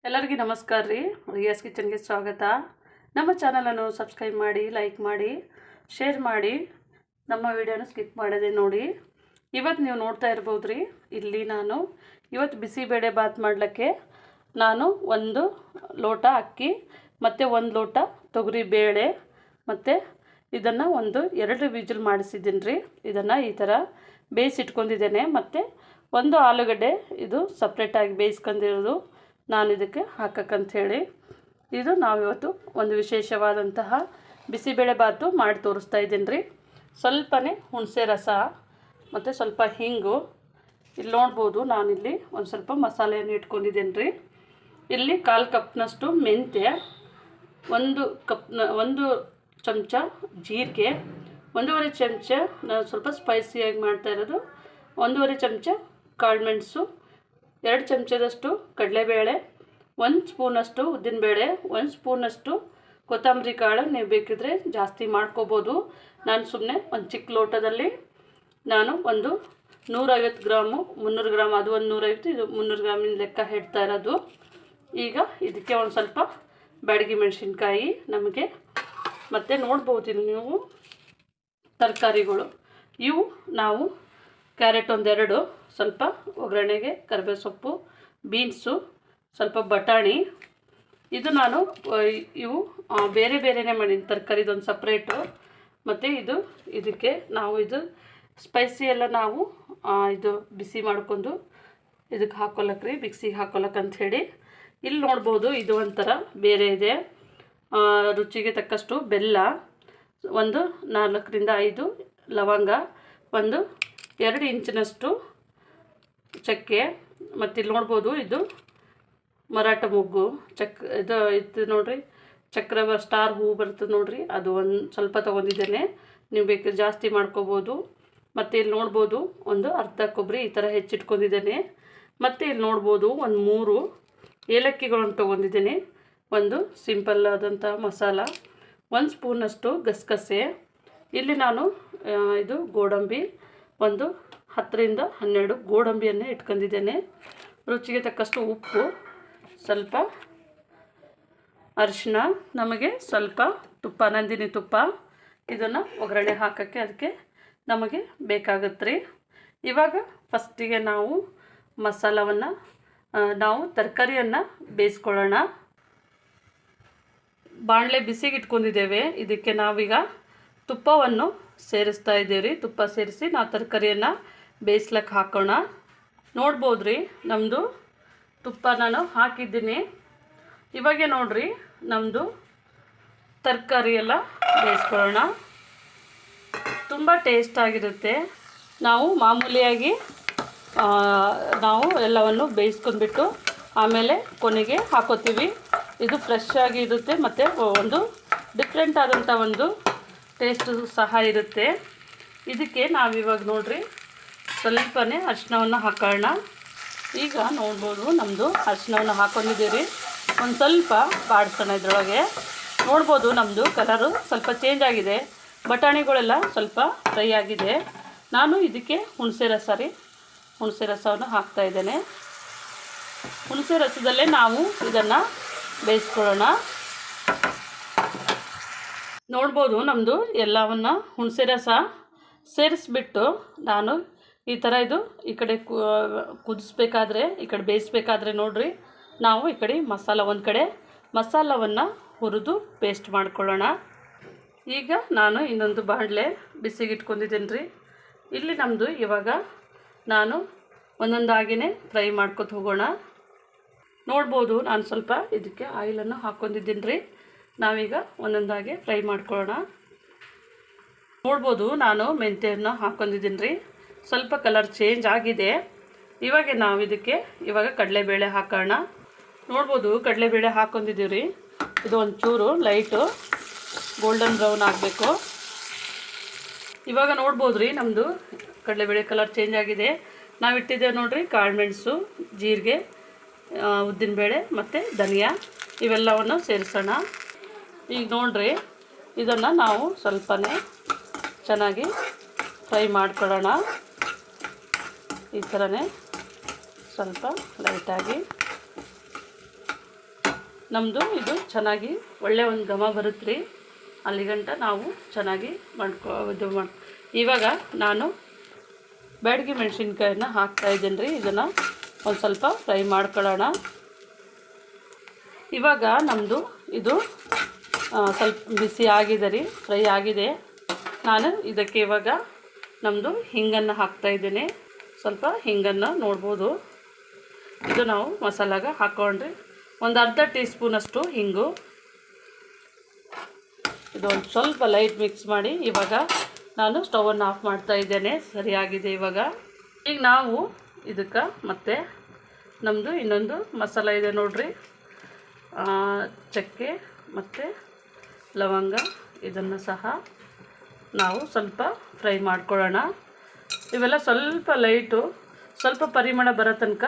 ಎಲ್ಲರಿಗೂ ನಮಸ್ಕಾರ ರೀ. ರಿಯಾಸ್ ಕಿಚನ್ಗೆ ಸ್ವಾಗತ. ನಮ್ಮ ಚಾನಲನ್ನು ಸಬ್ಸ್ಕ್ರೈಬ್ ಮಾಡಿ, ಲೈಕ್ ಮಾಡಿ, ಶೇರ್ ಮಾಡಿ, ನಮ್ಮ ವಿಡಿಯೋನ ಸ್ಕಿಪ್ ಮಾಡದೆ ನೋಡಿ. ಇವತ್ತು ನೀವು ನೋಡ್ತಾ ಇರ್ಬೋದು ರೀ, ಇಲ್ಲಿ ನಾನು ಇವತ್ತು ಬಿಸಿಬೇಳೆ ಬಾತ್ ಮಾಡಲಿಕ್ಕೆ ನಾನು 1 ಲೋಟ ಅಕ್ಕಿ ಮತ್ತು 1 ಲೋಟ ತೊಗರಿ ಬೇಳೆ ಮತ್ತು ಇದನ್ನು 2 ವಿಜಿಲ್ ಮಾಡಿಸಿದ್ದೀನಿ ರೀ. ಇದನ್ನು ಈ ಥರ ಬೇಯಿಸಿಟ್ಕೊಂಡಿದ್ದೇನೆ. ಮತ್ತು 1 ಆಲೂಗಡ್ಡೆ ಇದು ಸಪ್ರೇಟಾಗಿ ಬೇಯಿಸ್ಕೊಂಡಿರೋದು ನಾನು ಇದಕ್ಕೆ ಹಾಕಕ್ಕಂತ ಹೇಳಿ. ಇದು ನಾವಿವತ್ತು ಒಂದು ವಿಶೇಷವಾದಂತಹ ಬಿಸಿಬೇಳೆ ಬಾತು ಮಾಡಿ ತೋರಿಸ್ತಾ ಇದ್ದೀನಿ ರೀ. ಸ್ವಲ್ಪನೇ ಹುಣಸೆ ರಸ ಮತ್ತು ಸ್ವಲ್ಪ ಹಿಂಗು. ಇಲ್ಲಿ ನೋಡ್ಬೋದು ನಾನಿಲ್ಲಿ ಒಂದು ಸ್ವಲ್ಪ ಮಸಾಲೆಯನ್ನು ಇಟ್ಕೊಂಡಿದ್ದೇನೆ ರೀ. ಇಲ್ಲಿ 1/4 ಕಪ್ನಷ್ಟು ಮೆಂತ್ಯ, 1 ಚಮಚ ಜೀರಿಗೆ, 1.5 ಚಮಚ ನಾನು ಸ್ವಲ್ಪ ಸ್ಪೈಸಿಯಾಗಿ ಮಾಡ್ತಾ ಇರೋದು, 1.5 ಚಮಚ ಕಾಳುಮೆಣಸು, 2 ಚಮಚದಷ್ಟು ಕಡಲೆಬೇಳೆ, 1 ಸ್ಪೂನಷ್ಟು ಉದ್ದಿನಬೇಳೆ, 1 ಸ್ಪೂನಷ್ಟು ಕೊತ್ತಂಬರಿ ಕಾಳು. ನೀವು ಬೇಕಿದ್ರೆ ಜಾಸ್ತಿ ಮಾಡ್ಕೋಬೋದು. ನಾನು ಸುಮ್ಮನೆ ಒಂದು ಚಿಕ್ಕ ಲೋಟದಲ್ಲಿ ನಾನು 150 ಗ್ರಾಮು, 300 ಗ್ರಾಮ್, ಅದು 150, ಇದು 300 ಗ್ರಾಮಿನ ಲೆಕ್ಕ ಹೇಳ್ತಾ ಇರೋದು. ಈಗ ಇದಕ್ಕೆ ಒಂದು ಸ್ವಲ್ಪ ಬ್ಯಾಡಗಿ ಮೆಣಸಿನ್ಕಾಯಿ ನಮಗೆ, ಮತ್ತು ನೋಡ್ಬೋದು ಇಲ್ಲಿ ನೀವು ತರಕಾರಿಗಳು ಇವು. ನಾವು ಕ್ಯಾರೆಟ್ 2, ಸ್ವಲ್ಪ ಒಗ್ಗರಣೆಗೆ ಕರಿಬೇವು ಸೊಪ್ಪು, ಬೀನ್ಸು, ಸ್ವಲ್ಪ ಬಟಾಣಿ. ಇದು ನಾನು ಇವು ಬೇರೆ ಬೇರೆನೇ ಮಾಡೀನಿ, ತರಕಾರಿದೊಂದು ಸಪ್ರೇಟು. ಮತ್ತು ಇದಕ್ಕೆ ನಾವು ಇದು ಸ್ಪೈಸಿ ಎಲ್ಲ ನಾವು ಇದು ಬಿಸಿ ಮಾಡ್ಕೊಂಡು ಇದಕ್ಕೆ ಹಾಕ್ಕೊಳಕ್ರಿ, ಮಿಕ್ಸಿಗೆ ಹಾಕ್ಕೊಳಕ್ಕಂತ ಹೇಳಿ. ಇಲ್ಲಿ ನೋಡ್ಬೋದು ಇದು ಒಂಥರ ಬೇರೆ ಇದೆ. ರುಚಿಗೆ ತಕ್ಕಷ್ಟು ಬೆಲ್ಲ, 4 ರಿಂದ 5 ಲವಂಗ, 2 ಇಂಚಿನಷ್ಟು ಚಕ್ಕೆ, ಮತ್ತು ಇಲ್ಲಿ ನೋಡ್ಬೋದು ಇದು ಮರಾಠ ಮೊಗ್ಗು ಇದು ನೋಡಿರಿ, ಚಕ್ರ ಸ್ಟಾರ್ ಹೂ ಬರ್ತದೆ ನೋಡಿರಿ, ಅದು ಸ್ವಲ್ಪ ತೊಗೊಂಡಿದ್ದೇನೆ. ನೀವು ಬೇಕಾದ್ರೆ ಜಾಸ್ತಿ ಮಾಡ್ಕೋಬೋದು. ಮತ್ತು ಇಲ್ಲಿ ನೋಡ್ಬೋದು ಒಂದು ಅರ್ಧ ಕೊಬ್ಬರಿ ಈ ಥರ ಹೆಚ್ಚಿಟ್ಕೊಂಡಿದ್ದೇನೆ. ಮತ್ತು ಇಲ್ಲಿ ನೋಡ್ಬೋದು 3 ಏಲಕ್ಕಿಗಳನ್ನು ತೊಗೊಂಡಿದ್ದೇನೆ, 1 ಸಿಂಪಲ್ ಆದಂಥ ಮಸಾಲ, 1 ಸ್ಪೂನಷ್ಟು ಗಸಗಸೆ. ಇಲ್ಲಿ ನಾನು ಇದು ಗೋಡಂಬಿ 10 ರಿಂದ 12 ಗೋಡಂಬಿಯನ್ನೇ ಇಟ್ಕೊಂಡಿದ್ದೇನೆ. ರುಚಿಗೆ ತಕ್ಕಷ್ಟು ಉಪ್ಪು, ಸ್ವಲ್ಪ ಅರಿಶಿನ, ನಮಗೆ ಸ್ವಲ್ಪ ತುಪ್ಪ, ನಂದಿನಿ ತುಪ್ಪ. ಇದನ್ನು ಒಗ್ಗರಣೆ ಹಾಕೋಕ್ಕೆ ಅದಕ್ಕೆ ನಮಗೆ ಬೇಕಾಗುತ್ತೆ ರೀ. ಇವಾಗ ಫಸ್ಟಿಗೆ ನಾವು ಮಸಾಲವನ್ನು ನಾವು ತರಕಾರಿಯನ್ನು ಬೇಯಿಸ್ಕೊಳ್ಳೋಣ. ಬಾಣಲೆ ಬಿಸಿಗೆ ಇಟ್ಕೊಂಡಿದ್ದೇವೆ. ಇದಕ್ಕೆ ನಾವೀಗ ತುಪ್ಪವನ್ನು ಸೇರಿಸ್ತಾ ಇದ್ದೇವೆ ರೀ. ತುಪ್ಪ ಸೇರಿಸಿ ನಾವು ತರಕಾರಿಯನ್ನು ಬೇಯಿಸ್ಲಿಕ್ಕೆ ಹಾಕೋಣ. ನೋಡ್ಬೋದು ರೀ, ನಮ್ಮದು ತುಪ್ಪ ನಾನು ಹಾಕಿದ್ದೀನಿ. ಇವಾಗೆ ನೋಡಿರಿ ನಮ್ಮದು ತರಕಾರಿ ಎಲ್ಲ ಬೇಯಿಸ್ಕೊಳ್ಳೋಣ. ತುಂಬ ಟೇಸ್ಟಾಗಿರುತ್ತೆ. ನಾವು ಮಾಮೂಲಿಯಾಗಿ ನಾವು ಎಲ್ಲವನ್ನು ಬೇಯಿಸ್ಕೊಂಡ್ಬಿಟ್ಟು ಆಮೇಲೆ ಕೊನೆಗೆ ಹಾಕೋತೀವಿ. ಇದು ಫ್ರೆಶ್ ಆಗಿ ಇರುತ್ತೆ ಮತ್ತು ಒಂದು ಡಿಫ್ರೆಂಟ್ ಆದಂಥ ಒಂದು ಟೇಸ್ಟು ಸಹ ಇರುತ್ತೆ. ಇದಕ್ಕೆ ನಾವಿವಾಗ ನೋಡಿರಿ ಸ್ವಲ್ಪನೇ ಅರಿಶಿನವನ್ನು ಹಾಕೋಣ. ಈಗ ನೋಡ್ಬೋದು ನಮ್ಮದು ಅರಿಶಿನವನ್ನು ಹಾಕ್ಕೊಂಡಿದ್ದೀರಿ. ಒಂದು ಸ್ವಲ್ಪ ಬಾಡಿಸೋಣ ಇದರೊಳಗೆ. ನೋಡ್ಬೋದು ನಮ್ಮದು ಕಲರು ಸ್ವಲ್ಪ ಚೇಂಜ್ ಆಗಿದೆ, ಬಟಾಣಿಗಳೆಲ್ಲ ಸ್ವಲ್ಪ ಫ್ರೈ ಆಗಿದೆ. ನಾನು ಇದಕ್ಕೆ ಹುಣಸೆ ರಸವನ್ನು ಹಾಕ್ತಾಯಿದ್ದೇನೆ. ಹುಣಸೆ ರಸದಲ್ಲೇ ನಾವು ಇದನ್ನು ಬೇಯಿಸ್ಕೊಳ್ಳೋಣ. ನೋಡ್ಬೋದು ನಮ್ಮದು ಎಲ್ಲವನ್ನು ಹುಣಸೆ ರಸ ಸೇರಿಸ್ಬಿಟ್ಟು ನಾನು ಈ ಥರ ಈ ಕಡೆ ಕುದಿಸ್ಬೇಕಾದ್ರೆ, ಈ ಕಡೆ ಬೇಯಿಸ್ಬೇಕಾದ್ರೆ ನೋಡಿರಿ, ನಾವು ಈ ಕಡೆ ಒಂದು ಕಡೆ ಮಸಾಲವನ್ನು ಹುರಿದು ಪೇಸ್ಟ್ ಮಾಡ್ಕೊಳ್ಳೋಣ. ಈಗ ನಾನು ಇನ್ನೊಂದು ಬಾಣಲೆ ಬಿಸಿಗೆ ಇಟ್ಕೊಂಡಿದ್ದೀನಿ ರೀ. ಇಲ್ಲಿ ನಮ್ಮದು ಇವಾಗ ನಾನು ಒಂದೊಂದಾಗಿಯೇ ಫ್ರೈ ಮಾಡ್ಕೊತ ಹೋಗೋಣ. ನೋಡ್ಬೋದು ನಾನು ಸ್ವಲ್ಪ ಇದಕ್ಕೆ ಆಯಿಲನ್ನು ಹಾಕ್ಕೊಂಡಿದ್ದೀನಿ ರೀ. ನಾವೀಗ ಒಂದೊಂದಾಗಿ ಫ್ರೈ ಮಾಡ್ಕೊಳ್ಳೋಣ. ನೋಡ್ಬೋದು ನಾನು ಮೆಂತ್ಯವನ್ನು ಹಾಕ್ಕೊಂಡಿದ್ದೀನಿ ರೀ. ಸ್ವಲ್ಪ ಕಲರ್ ಚೇಂಜ್ ಆಗಿದೆ. ಇವಾಗ ನಾವು ಇದಕ್ಕೆ ಕಡಲೆಬೇಳೆ ಹಾಕೋಣ. ನೋಡ್ಬೋದು ಕಡಲೆಬೇಳೆ ಹಾಕ್ಕೊಂಡಿದ್ದೀವಿ ರೀ. ಇದು ಒಂಚೂರು ಲೈಟು ಗೋಲ್ಡನ್ ಬ್ರೌನ್ ಆಗಬೇಕು. ಇವಾಗ ನೋಡ್ಬೋದು ರೀ ನಮ್ಮದು ಕಡಲೆಬೇಳೆ ಕಲರ್ ಚೇಂಜ್ ಆಗಿದೆ. ನಾವಿಟ್ಟಿದ್ದೇವೆ ನೋಡಿರಿ ಕಾಳುಮೆಣಸು, ಜೀರಿಗೆ, ಉದ್ದಿನಬೇಳೆ ಮತ್ತು ಧನಿಯಾ ಇವೆಲ್ಲವನ್ನು ಸೇರಿಸೋಣ. ಈಗ ನೋಡಿರಿ ಇದನ್ನು ನಾವು ಸ್ವಲ್ಪನೇ ಚೆನ್ನಾಗಿ ಫ್ರೈ ಮಾಡ್ಕೊಳ್ಳೋಣ. ಈ ಥರನೇ ಸ್ವಲ್ಪ ಲೈಟಾಗಿ ನಮ್ಮದು ಇದು ಚೆನ್ನಾಗಿ ಒಳ್ಳೆ ಒಂದು ಘಮ ಬರುತ್ತೆ ರೀ. ಅಲ್ಲಿಗಂಟ ನಾವು ಚೆನ್ನಾಗಿ ಇವಾಗ ನಾನು ಬ್ಯಾಡಗಿ ಮೆಣಸಿನ್ಕಾಯನ್ನ ಹಾಕ್ತಾಯಿದ್ದೀನಿ ರೀ. ಇದನ್ನು ಒಂದು ಸ್ವಲ್ಪ ಫ್ರೈ ಮಾಡ್ಕೊಳ್ಳೋಣ. ಇವಾಗ ನಮ್ಮದು ಇದು ಸ್ವಲ್ಪ ಬಿಸಿ ಆಗಿದೆ ರೀ, ಫ್ರೈ ಆಗಿದೆ. ನಾನು ಇದಕ್ಕೆ ಇವಾಗ ನಮ್ಮದು ಹಿಂಗನ್ನು ಹಾಕ್ತಾಯಿದ್ದೀನಿ. ಸ್ವಲ್ಪ ಹಿಂಗನ್ನು ನೋಡ್ಬೋದು. ಇದು ನಾವು ಮಸಾಲಾಗ ಹಾಕ್ಕೊಂಡ್ರಿ ಒಂದು ಅರ್ಧ ಟೀ ಸ್ಪೂನಷ್ಟು ಹಿಂಗು. ಇದೊಂದು ಸ್ವಲ್ಪ ಲೈಟ್ ಮಿಕ್ಸ್ ಮಾಡಿ ಇವಾಗ ನಾನು ಸ್ಟವನ್ನು ಆಫ್ ಮಾಡ್ತಾಯಿದ್ದೇನೆ. ಸರಿಯಾಗಿದೆ. ಇವಾಗ ಈಗ ನಾವು ಇದಕ್ಕೆ ಮತ್ತೆ ನಮ್ಮದು ಇನ್ನೊಂದು ಮಸಾಲ ಇದೆ ನೋಡ್ರಿ, ಚಕ್ಕೆ ಮತ್ತು ಲವಂಗ. ಇದನ್ನು ಸಹ ನಾವು ಸ್ವಲ್ಪ ಫ್ರೈ ಮಾಡ್ಕೊಳ್ಳೋಣ. ಇವೆಲ್ಲ ಸ್ವಲ್ಪ ಲೈಟು, ಸ್ವಲ್ಪ ಪರಿಮಳ ಬರೋ ತನಕ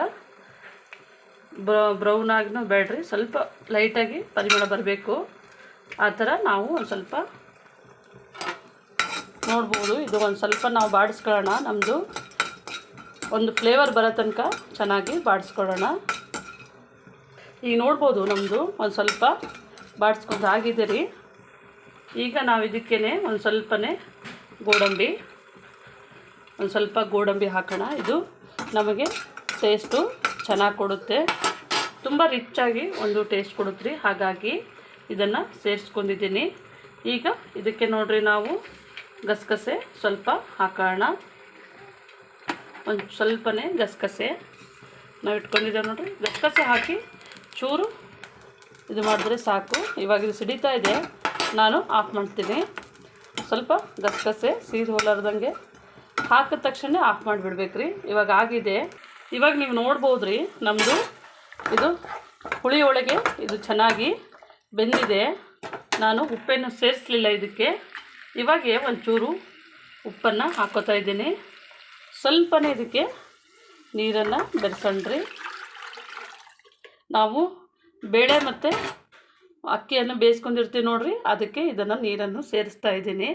ಬ್ರೌನ್ ಆಗಿನೂ ಬೇಡ್ರಿ, ಸ್ವಲ್ಪ ಲೈಟಾಗಿ ಪರಿಮಳ ಬರಬೇಕು. ಆ ಥರ ನಾವು ಒಂದು ಸ್ವಲ್ಪ ನೋಡ್ಬೋದು. ಇದು ಒಂದು ಸ್ವಲ್ಪ ನಾವು ಬಾಡಿಸ್ಕೊಳ್ಳೋಣ. ನಮ್ಮದು ಒಂದು ಫ್ಲೇವರ್ ಬರೋ ತನಕ ಚೆನ್ನಾಗಿ ಬಾಡಿಸ್ಕೊಳ್ಳೋಣ. ಈಗ ನೋಡ್ಬೋದು ನಮ್ಮದು ಒಂದು ಸ್ವಲ್ಪ ಬಾಡಿಸ್ಕೊಂಡು ಆಗಿದೆ ರೀ. ಈಗ ನಾವು ಇದಕ್ಕೇ ಒಂದು ಸ್ವಲ್ಪನೇ ಒಂದು ಸ್ವಲ್ಪ ಗೋಡಂಬಿ ಹಾಕೋಣ. ಇದು ನಮಗೆ ಟೇಸ್ಟು ಚೆನ್ನಾಗಿ ಕೊಡುತ್ತೆ, ತುಂಬ ರಿಚ್ಚಾಗಿ ಒಂದು ಟೇಸ್ಟ್ ಕೊಡುತ್ತೆ ರೀ. ಹಾಗಾಗಿ ಇದನ್ನು ಸೇರಿಸ್ಕೊಂಡಿದ್ದೀನಿ. ಈಗ ಇದಕ್ಕೆ ನೋಡಿರಿ ನಾವು ಗಸಗಸೆ ಸ್ವಲ್ಪ ಹಾಕೋಣ. ಒಂದು ಸ್ವಲ್ಪನೇ ಗಸಗಸೆ ನಾವು ಇಟ್ಕೊಂಡಿದ್ದೇವೆ ನೋಡಿರಿ. ಗಸಗಸೆ ಹಾಕಿ ಚೂರು ಇದು ಮಾಡಿದ್ರೆ ಸಾಕು. ಇವಾಗ ಇದು ಸಿಡಿತಾ ಇದೆ, ನಾನು ಆಫ್ ಮಾಡ್ತೀನಿ. ಸ್ವಲ್ಪ ಗಸಗಸೆ ಸೀದು ಹೋಲಾರ್ದಂಗೆ ಹಾಕಿದ ತಕ್ಷಣ ಆಫ್ ಮಾಡಿಬಿಡ್ಬೇಕು ರೀ. ಇವಾಗ ಆಗಿದೆ. ಇವಾಗ ನೀವು ನೋಡ್ಬೋದು ರೀ, ನಮ್ಮದು ಇದು ಹುಳಿ ಒಳಗೆ ಇದು ಚೆನ್ನಾಗಿ ಬೆಂದಿದೆ. ನಾನು ಉಪ್ಪನ್ನು ಸೇರಿಸಲಿಲ್ಲ ಇದಕ್ಕೆ. ಇವಾಗ ಒಂಚೂರು ಉಪ್ಪನ್ನು ಹಾಕೋತಾ ಇದ್ದೀನಿ. ಸ್ವಲ್ಪನೇ ಇದಕ್ಕೆ ನೀರನ್ನು ಬೆರೆಸೋಣ್ರಿ. ನಾವು ಬೇಳೆ ಮತ್ತು ಅಕ್ಕಿಯನ್ನು ಬೇಯಿಸ್ಕೊಂಡಿರ್ತೀವಿ ನೋಡಿರಿ, ಅದಕ್ಕೆ ಇದನ್ನು ನೀರನ್ನು ಸೇರಿಸ್ತಾ ಇದ್ದೀನಿ.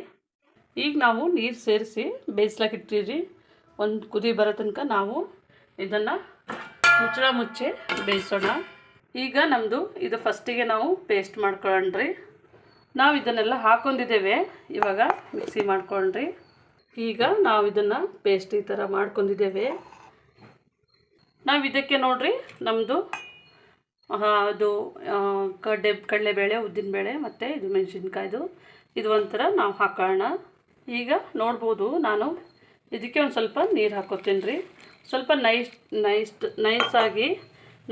ಈಗ ನಾವು ನೀರು ಸೇರಿಸಿ ಬೇಯಿಸ್ಲಾಕಿಟ್ಟಿರಿ. ಒಂದು ಕುದಿ ಬರೋ ತನಕ ನಾವು ಇದನ್ನು ಮುಚ್ಚಿ ಬೇಯಿಸೋಣ. ಈಗ ನಮ್ಮದು ಇದು ಫಸ್ಟಿಗೆ ನಾವು ಪೇಸ್ಟ್ ಮಾಡ್ಕೊಳ್ಳೋಣ್ರಿ. ನಾವು ಇದನ್ನೆಲ್ಲ ಹಾಕ್ಕೊಂಡಿದ್ದೇವೆ, ಇವಾಗ ಮಿಕ್ಸಿ ಮಾಡ್ಕೊಂಡ್ರಿ. ಈಗ ನಾವು ಇದನ್ನು ಪೇಸ್ಟ್ ಈ ಥರ ಮಾಡ್ಕೊಂಡಿದ್ದೇವೆ. ನಾವು ಇದಕ್ಕೆ ನೋಡಿರಿ ನಮ್ಮದು ಅದು ಕಡಲೆಬೇಳೆ, ಉದ್ದಿನಬೇಳೆ ಮತ್ತು ಇದು ಮೆಣಸಿನ್ಕಾಯ್ದು ಇದು ಒಂಥರ ನಾವು ಹಾಕೋಣ. ಈಗ ನೋಡ್ಬೋದು ನಾನು ಇದಕ್ಕೆ ಒಂದು ಸ್ವಲ್ಪ ನೀರು ಹಾಕೋತೀನಿ ರೀ. ಸ್ವಲ್ಪ ನೈಸಾಗಿ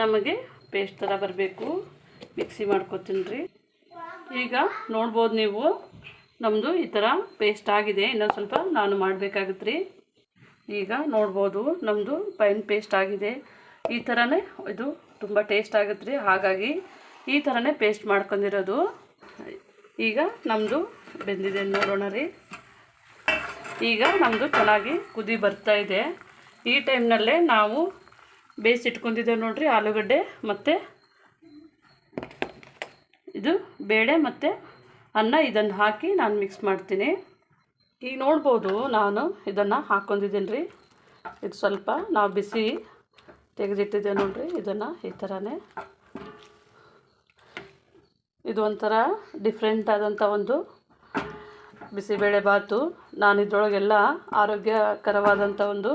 ನಮಗೆ ಪೇಸ್ಟ್ ಥರ ಬರಬೇಕು. ಮಿಕ್ಸಿ ಮಾಡ್ಕೊತೀನಿ ರೀ. ಈಗ ನೋಡ್ಬೋದು ನೀವು ನಮ್ಮದು ಈ ಥರ ಪೇಸ್ಟ್ ಆಗಿದೆ. ಇನ್ನೊಂದು ಸ್ವಲ್ಪ ನಾನು ಮಾಡಬೇಕಾಗುತ್ತೆ ರೀ. ಈಗ ನೋಡ್ಬೋದು ನಮ್ಮದು ಫೈನ್ ಪೇಸ್ಟ್ ಆಗಿದೆ. ಈ ಥರನೇ ಇದು ತುಂಬ ಟೇಸ್ಟ್ ಆಗುತ್ತೆ ರೀ. ಹಾಗಾಗಿ ಈ ಥರನೇ ಪೇಸ್ಟ್ ಮಾಡ್ಕೊಂಡಿರೋದು. ಈಗ ನಮ್ಮದು ಬೆಂದಿದೆ ನೋಡೋಣ ರೀ. ಈಗ ನಮ್ಮದು ಚೆನ್ನಾಗಿ ಕುದಿ ಬರ್ತಾ ಇದೆ. ಈ ಟೈಮ್ನಲ್ಲೇ ನಾವು ಬೇಯಿಸಿಟ್ಕೊಂಡಿದ್ದೇವೆ ನೋಡಿರಿ ಆಲೂಗಡ್ಡೆ ಮತ್ತು ಇದು ಬೇಳೆ ಮತ್ತು ಅನ್ನ. ಇದನ್ನು ಹಾಕಿ ನಾನು ಮಿಕ್ಸ್ ಮಾಡ್ತೀನಿ. ಈಗ ನೋಡ್ಬೋದು ನಾನು ಇದನ್ನು ಹಾಕ್ಕೊಂಡಿದ್ದೀನಿ ರೀ. ಇದು ಸ್ವಲ್ಪ ನಾವು ಬಿಸಿ ತೆಗೆದಿಟ್ಟಿದ್ದೆ ನೋಡಿರಿ. ಇದನ್ನು ಈ ಥರನೇ ಇದು ಒಂಥರ ಡಿಫ್ರೆಂಟ್ ಆದಂಥ ಒಂದು ಬಿಸಿಬೇಳೆ ಬಾತು. ನಾನು ಇದರೊಳಗೆಲ್ಲ ಆರೋಗ್ಯಕರವಾದಂಥ ಒಂದು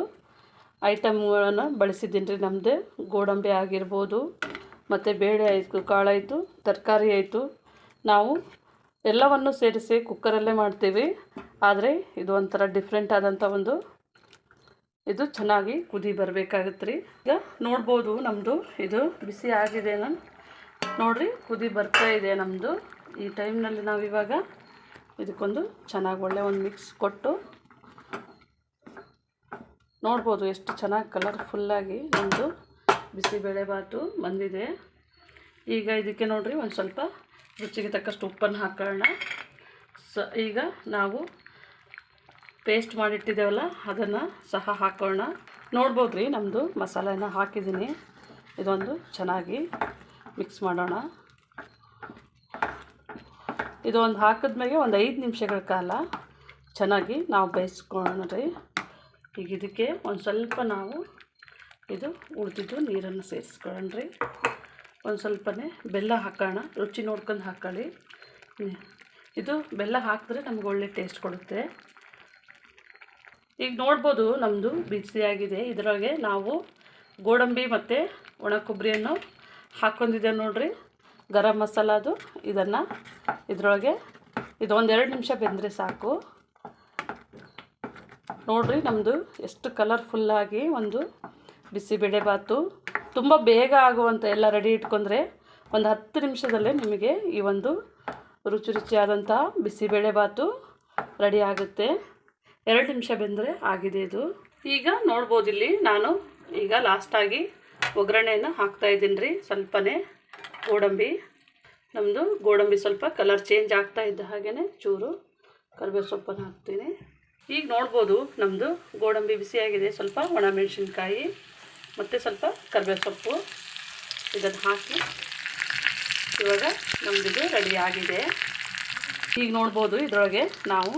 ಐಟಮ್ಗಳನ್ನು ಬಳಸಿದ್ದೀನಿ ರೀ. ನಮ್ಮದೇ ಗೋಡಂಬಿ ಆಗಿರ್ಬೋದು, ಮತ್ತು ಬೇಳೆ ಆಯಿತು, ಕಾಳಾಯಿತು, ತರಕಾರಿ ಆಯಿತು. ನಾವು ಎಲ್ಲವನ್ನು ಸೇರಿಸಿ ಕುಕ್ಕರಲ್ಲೇ ಮಾಡ್ತೀವಿ. ಆದರೆ ಇದು ಒಂಥರ ಡಿಫ್ರೆಂಟ್ ಆದಂಥ ಒಂದು ಇದು ಚೆನ್ನಾಗಿ ಕುದಿ ಬರಬೇಕಾಗತ್ತೆ ರೀ. ಈಗ ನೋಡ್ಬೋದು ನಮ್ಮದು ಇದು ಬಿಸಿ ಆಗಿದೆ. ನೋಡಿರಿ ಕುದಿ ಬರ್ತಾ ಇದೆ ನಮ್ಮದು. ಈ ಟೈಮ್ನಲ್ಲಿ ನಾವಿವಾಗ ಇದಕ್ಕೊಂದು ಚೆನ್ನಾಗಿ ಒಳ್ಳೆ ಒಂದು ಮಿಕ್ಸ್ ಕೊಟ್ಟು ನೋಡ್ಬೋದು ಎಷ್ಟು ಚೆನ್ನಾಗಿ ಕಲರ್ಫುಲ್ಲಾಗಿ ನಮ್ಮದು ಬಿಸಿಬೇಳೆ ಬಾತು ಬಂದಿದೆ. ಈಗ ಇದಕ್ಕೆ ನೋಡಿರಿ ಒಂದು ಸ್ವಲ್ಪ ರುಚಿಗೆ ತಕ್ಕಷ್ಟು ಉಪ್ಪನ್ನು ಹಾಕೋಣ. ಈಗ ನಾವು ಪೇಸ್ಟ್ ಮಾಡಿಟ್ಟಿದ್ದೇವಲ್ಲ ಅದನ್ನು ಸಹ ಹಾಕೋಣ. ನೋಡ್ಬೋದು ರೀ ನಮ್ಮದು ಮಸಾಲೆನ ಹಾಕಿದ್ದೀನಿ. ಇದೊಂದು ಚೆನ್ನಾಗಿ ಮಿಕ್ಸ್ ಮಾಡೋಣ. ಇದು ಒಂದು ಹಾಕಿದ್ಮೇಲೆ ಒಂದು 5 ನಿಮಿಷಗಳ ಕಾಲ ಚೆನ್ನಾಗಿ ನಾವು ಬೇಯಿಸ್ಕೊಳ್ಳೋಣ ರೀ. ಈಗ ಇದಕ್ಕೆ ಒಂದು ಸ್ವಲ್ಪ ನಾವು ಇದು ಉಳಿದಿದ್ದು ನೀರನ್ನು ಸೇರಿಸ್ಕೊಳ್ಳೋಣ ರೀ. ಒಂದು ಸ್ವಲ್ಪನೇ ಬೆಲ್ಲ ಹಾಕೋಣ. ರುಚಿ ನೋಡ್ಕೊಂಡು ಹಾಕ್ಕೊಳ್ಳಿ. ಇದು ಬೆಲ್ಲ ಹಾಕಿದ್ರೆ ನಮ್ಗೆ ಒಳ್ಳೆ ಟೇಸ್ಟ್ ಕೊಡುತ್ತೆ. ಈಗ ನೋಡ್ಬೋದು ನಮ್ಮದು ಬಿಸಿಯಾಗಿದೆ. ಇದರೊಳಗೆ ನಾವು ಗೋಡಂಬಿ ಮತ್ತು ಒಣ ಕೊಬ್ಬರಿಯನ್ನು ಹಾಕ್ಕೊಂಡಿದ್ದೆ ನೋಡಿರಿ. ಗರಂ ಮಸಾಲದು ಇದನ್ನು ಇದರೊಳಗೆ ಇದು 1-2 ನಿಮಿಷ ಬೆಂದರೆ ಸಾಕು. ನೋಡಿರಿ ನಮ್ಮದು ಎಷ್ಟು ಕಲರ್ಫುಲ್ಲಾಗಿ ಒಂದು ಬಿಸಿಬೇಳೆಬಾತು ತುಂಬ ಬೇಗ ಆಗುವಂಥ ಎಲ್ಲ ರೆಡಿ ಇಟ್ಕೊಂಡ್ರೆ ಒಂದು 10 ನಿಮಿಷದಲ್ಲೇ ನಿಮಗೆ ಈ ಒಂದು ರುಚಿಯಾದಂಥ ಬಿಸಿಬೇಳೆಬಾತು ರೆಡಿ ಆಗುತ್ತೆ. 2 ನಿಮಿಷ ಬೆಂದರೆ ಆಗಿದೆ ಇದು. ಈಗ ನೋಡ್ಬೋದು ಇಲ್ಲಿ ನಾನು ಈಗ ಲಾಸ್ಟಾಗಿ ಒಗ್ಗರಣೆಯನ್ನು ಹಾಕ್ತಾಯಿದ್ದೀನಿ ರೀ. ಸ್ವಲ್ಪನೇ ನಮ್ಮದು ಗೋಡಂಬಿ ಸ್ವಲ್ಪ ಕಲರ್ ಚೇಂಜ್ ಆಗ್ತಾ ಇದ್ದ ಹಾಗೆಯೇ ಚೂರು ಕರಿಬೇವು ಸೊಪ್ಪನ್ನು ಹಾಕ್ತೀನಿ. ಈಗ ನೋಡ್ಬೋದು ನಮ್ಮದು ಗೋಡಂಬಿ ಬಿಸಿಯಾಗಿದೆ. ಸ್ವಲ್ಪ ಒಣಮೆಣಸಿನ್ಕಾಯಿ ಮತ್ತು ಸ್ವಲ್ಪ ಕರಿಬೇವು ಸೊಪ್ಪು ಇದನ್ನು ಹಾಕಿ ಇವಾಗ ನಮ್ಮದಿದು ರೆಡಿ ಆಗಿದೆ. ಈಗ ನೋಡ್ಬೋದು ಇದರೊಳಗೆ ನಾವು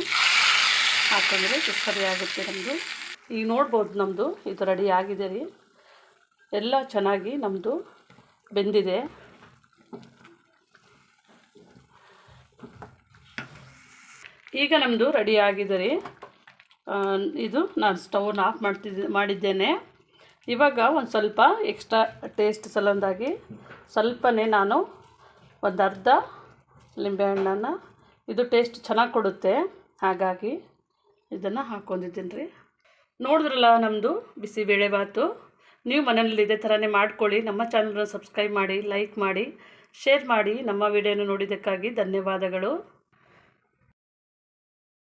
ಹಾಕೊಂಡ್ರೆ ಸರಿ ಆಗುತ್ತೆ ನಮ್ಮದು. ಈಗ ನೋಡ್ಬೋದು ನಮ್ಮದು ಇದು ರೆಡಿ ಆಗಿದೆ ರೀ. ಎಲ್ಲ ಚೆನ್ನಾಗಿ ನಮ್ಮದು ಬೆಂದಿದೆ. ಈಗ ನಮ್ಮದು ರೆಡಿ ಆಗಿದೆ ರೀ. ಇದು ನಾನು ಸ್ಟವ್ನ ಆಫ್ ಮಾಡಿದ್ದೇನೆ. ಇವಾಗ ಒಂದು ಸ್ವಲ್ಪ ಎಕ್ಸ್ಟ್ರಾ ಟೇಸ್ಟ್ ಸಲುವಾಗಿ ಸ್ವಲ್ಪನೇ ನಾನು ಒಂದು ಅರ್ಧ ಲಿಂಬೆಹಣ್ಣನ್ನು, ಇದು ಟೇಸ್ಟ್ ಚೆನ್ನಾಗಿ ಕೊಡುತ್ತೆ ಹಾಗಾಗಿ ಇದನ್ನು ಹಾಕ್ಕೊಂಡಿದ್ದೀನಿ ರೀ. ನೋಡಿದ್ರಲ್ಲ ನಮ್ಮದು ಬಿಸಿಬೇಳೆಬಾತು. ನೀವು ಮನೆಯಲ್ಲಿ ಇದೇ ಥರನೇ ಮಾಡ್ಕೊಳ್ಳಿ. ನಮ್ಮ ಚಾನಲ್ನ ಸಬ್ಸ್ಕ್ರೈಬ್ ಮಾಡಿ, ಲೈಕ್ ಮಾಡಿ, ಶೇರ್ ಮಾಡಿ. ನಮ್ಮ ವಿಡಿಯೋನ ನೋಡಿದ್ದಕ್ಕಾಗಿ ಧನ್ಯವಾದಗಳು.